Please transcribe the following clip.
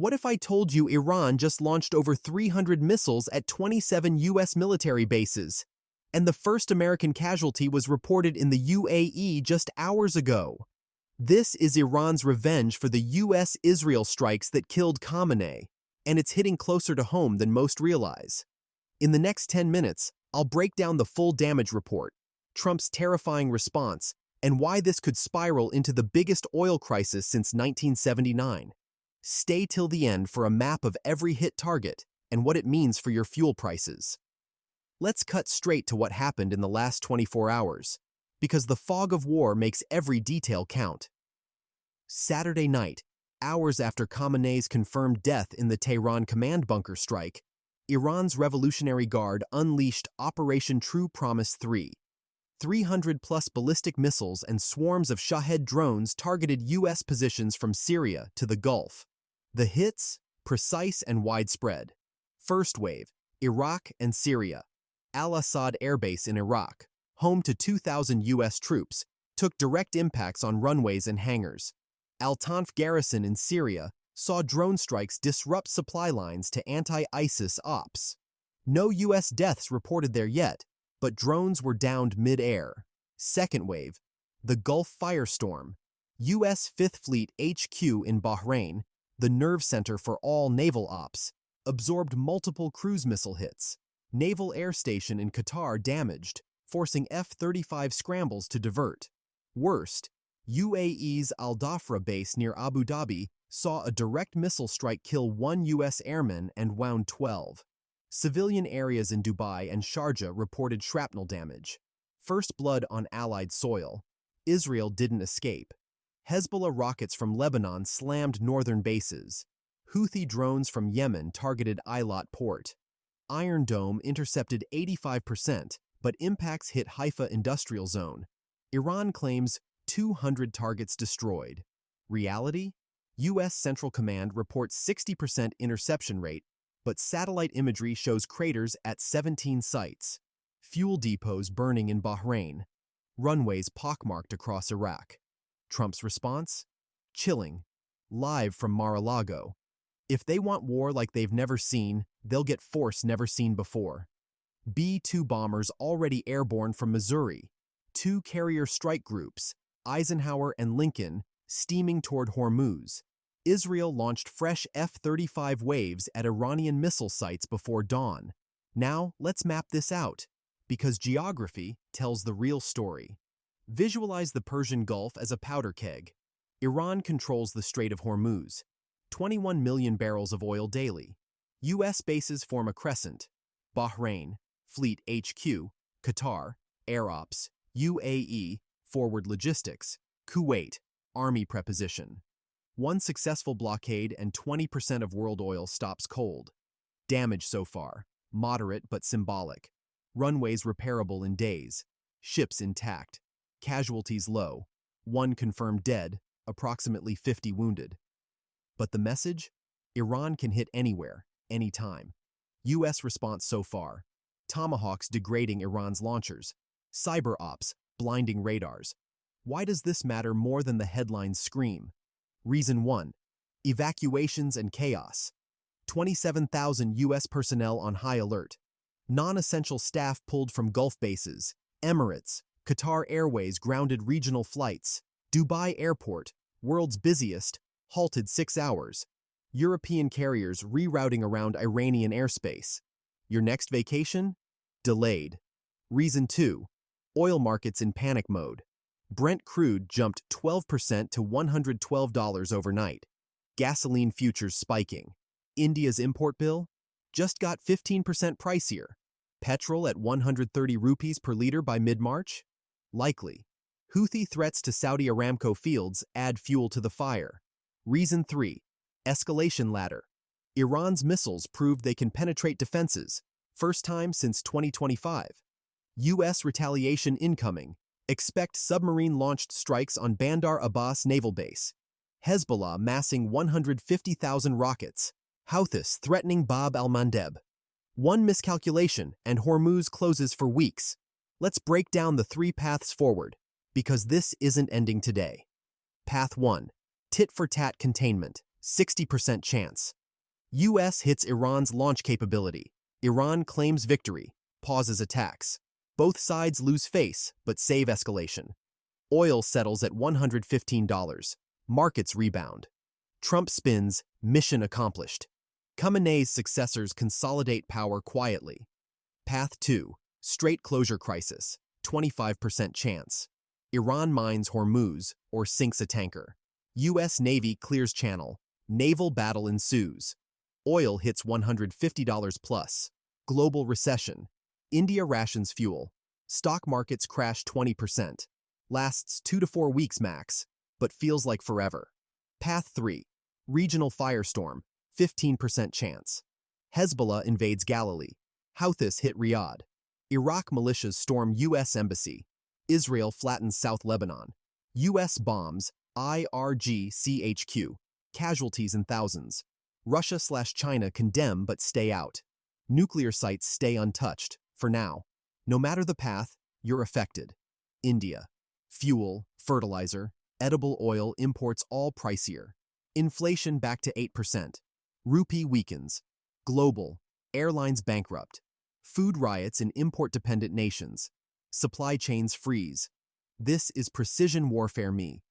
What if I told you Iran just launched over 300 missiles at 27 U.S. military bases? And the first American casualty was reported in the UAE just hours ago. This is Iran's revenge for the U.S.-Israel strikes that killed Khamenei, and it's hitting closer to home than most realize. In the next 10 minutes, I'll break down the full damage report, Trump's terrifying response, and why this could spiral into the biggest oil crisis since 1979. Stay till the end for a map of every hit target and what it means for your fuel prices. Let's cut straight to what happened in the last 24 hours, because the fog of war makes every detail count. Saturday night, hours after Khamenei's confirmed death in the Tehran command bunker strike, Iran's Revolutionary Guard unleashed Operation True Promise 3. 300-plus ballistic missiles and swarms of Shahed drones targeted U.S. positions from Syria to the Gulf. The hits, precise and widespread. First wave, Iraq and Syria. Al-Asad Air Base in Iraq, home to 2,000 U.S. troops, took direct impacts on runways and hangars. Al-Tanf garrison in Syria saw drone strikes disrupt supply lines to anti-ISIS ops. No U.S. deaths reported there yet, but drones were downed mid-air. Second wave, the Gulf Firestorm. U.S. Fifth Fleet HQ in Bahrain, the nerve center for all naval ops, absorbed multiple cruise missile hits. Naval Air Station in Qatar damaged, forcing F-35 scrambles to divert. Worst, UAE's Al Dhafra base near Abu Dhabi saw a direct missile strike kill 1 U.S. airman and wound 12. Civilian areas in Dubai and Sharjah reported shrapnel damage. First blood on Allied soil. Israel didn't escape. Hezbollah rockets from Lebanon slammed northern bases. Houthi drones from Yemen targeted Eilat port. Iron Dome intercepted 85%, but impacts hit Haifa industrial zone. Iran claims 200 targets destroyed. Reality? U.S. Central Command reports 60% interception rate, but satellite imagery shows craters at 17 sites. Fuel depots burning in Bahrain. Runways pockmarked across Iraq. Trump's response? Chilling. Live from Mar-a-Lago. If they want war like they've never seen, they'll get force never seen before. B-2 bombers already airborne from Missouri. 2 carrier strike groups, Eisenhower and Lincoln, steaming toward Hormuz. Israel launched fresh F-35 waves at Iranian missile sites before dawn. Now, let's map this out, because geography tells the real story. Visualize the Persian Gulf as a powder keg. Iran controls the Strait of Hormuz. 21 million barrels of oil daily. U.S. bases form a crescent. Bahrain, Fleet HQ, Qatar, Air Ops, UAE, Forward Logistics, Kuwait, Army Preposition. One successful blockade and 20% of world oil stops cold. Damage so far, moderate but symbolic. Runways repairable in days. Ships intact. Casualties low. 1 confirmed dead, approximately 50 wounded. But the message? Iran can hit anywhere, anytime. U.S. response so far. Tomahawks degrading Iran's launchers. Cyber ops, blinding radars. Why does this matter more than the headlines scream? Reason 1. Evacuations and chaos. 27,000 U.S. personnel on high alert. Non-essential staff pulled from Gulf bases. Emirates, Qatar Airways grounded regional flights. Dubai Airport, world's busiest, halted 6 hours. European carriers rerouting around Iranian airspace. Your next vacation? Delayed. Reason 2. Oil markets in panic mode. Brent crude jumped 12% to $112 overnight. Gasoline futures spiking. India's import bill just got 15% pricier. Petrol at 130 rupees per liter by mid-March? Likely. Houthi threats to Saudi Aramco fields add fuel to the fire. Reason 3. Escalation ladder. Iran's missiles proved they can penetrate defenses. First time since 2025. U.S. retaliation incoming. Expect submarine-launched strikes on Bandar Abbas Naval Base. Hezbollah massing 150,000 rockets. Houthis threatening Bab al-Mandeb. One miscalculation and Hormuz closes for weeks. Let's break down the 3 paths forward, because this isn't ending today. Path 1. Tit-for-tat containment. 60% chance. US hits Iran's launch capability. Iran claims victory, pauses attacks. Both sides lose face, but save escalation. Oil settles at $115. Markets rebound. Trump spins, mission accomplished. Khamenei's successors consolidate power quietly. Path 2. Strait closure crisis. 25% chance. Iran mines Hormuz or sinks a tanker. U.S. Navy clears channel. Naval battle ensues. Oil hits $150 plus. Global recession. India rations fuel. Stock markets crash 20%. Lasts 2 to 4 weeks max, but feels like forever. Path 3. Regional firestorm. 15% chance. Hezbollah invades Galilee. Houthis hit Riyadh. Iraq militias storm U.S. embassy. Israel flattens South Lebanon. U.S. bombs IRGCHQ. Casualties in thousands. Russia/China condemn but stay out. Nuclear sites stay untouched, for now. No matter the path, you're affected. India. Fuel, fertilizer, edible oil imports all pricier. Inflation back to 8%. Rupee weakens. Global. Airlines bankrupt. Food riots in import-dependent nations. Supply chains freeze. This is precision warfare me.